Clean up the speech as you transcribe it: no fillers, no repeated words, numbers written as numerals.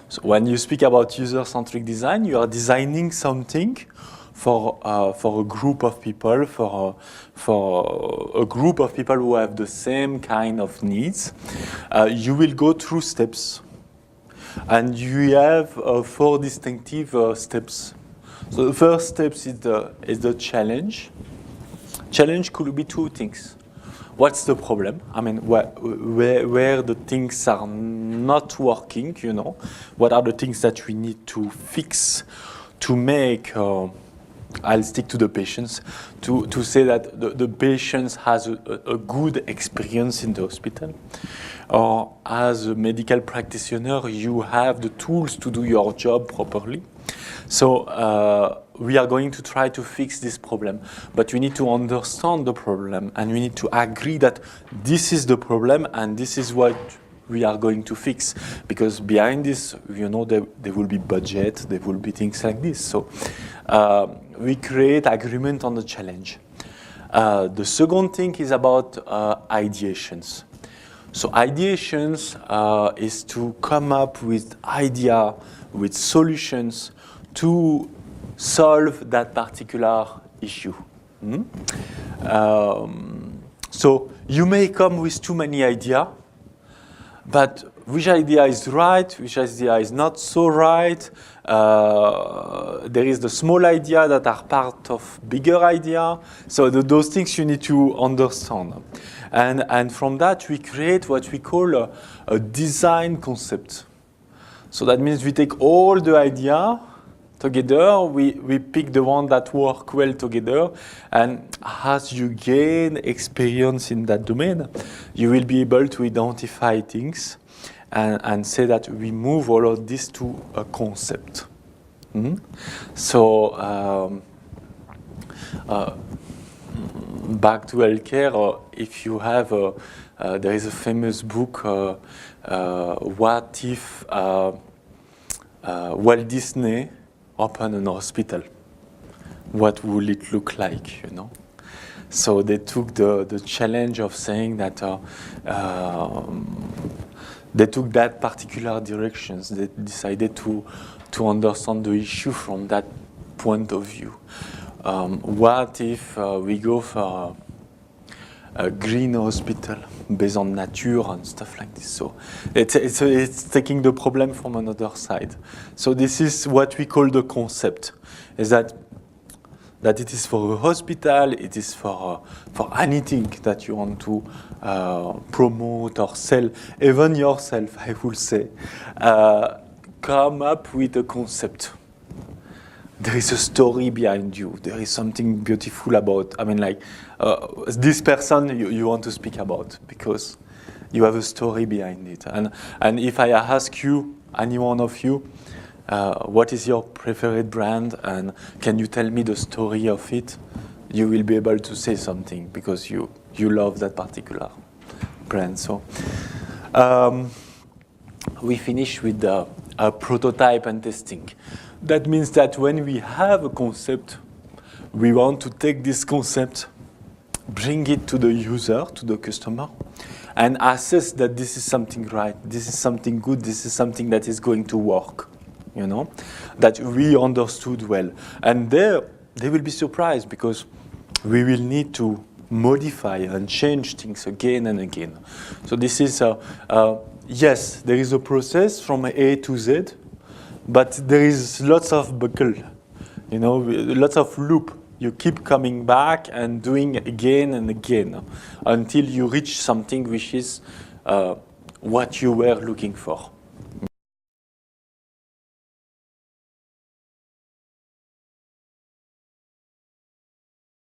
So when you speak about user-centric design, you are designing something for a group of people, for a group of people who have the same kind of needs. You will go through steps, and you have 4 distinctive steps. So the first step is the challenge. Challenge could be 2 things. What's the problem? I mean, where the things are not working, you know? What are the things that we need to fix to make, I'll stick to the patients, to say that the patients has a good experience in the hospital. Or as a medical practitioner, you have the tools to do your job properly. So we are going to try to fix this problem, but we need to understand the problem, and we need to agree that this is the problem and this is what we are going to fix. Because behind this, you know, there will be budget, there will be things like this. So we create agreement on the challenge. The second thing is about ideations. So ideations is to come up with idea, with solutions to solve that particular issue. So you may come with too many ideas, but which idea is right, which idea is not so right. There is the small idea that are part of bigger idea. So those things you need to understand. And from that, we create what we call a design concept. So that means we take all the idea together, we pick the one that work well together, and as you gain experience in that domain, you will be able to identify things and say that we move all of this to a concept. So back to healthcare, if you have, there is a famous book, what if Walt Disney open an hospital? What will it look like, you know? So they took the challenge of saying that they took that particular directions. They decided to understand the issue from that point of view. What if we go for a green hospital based on nature and stuff like this? So it's taking the problem from another side. So this is what we call the concept, is that it is for a hospital, it is for anything that you want to promote or sell, even yourself, I would say. Come up with a concept. There is a story behind you. There is something beautiful about, I mean, like, this person you want to speak about because you have a story behind it. And if I ask you, any one of you, what is your preferred brand and can you tell me the story of it, you will be able to say something because you love that particular brand. So we finish with a prototype and testing. That means that when we have a concept, we want to take this concept, bring it to the user, to the customer, and assess that this is something right, this is something good, this is something that is going to work, you know, that we understood well. And there, they will be surprised because we will need to modify and change things again and again. So this is, yes, there is a process from A to Z, but there is lots of buckle, you know, lots of loop. You keep coming back and doing again and again until you reach something which is what you were looking for.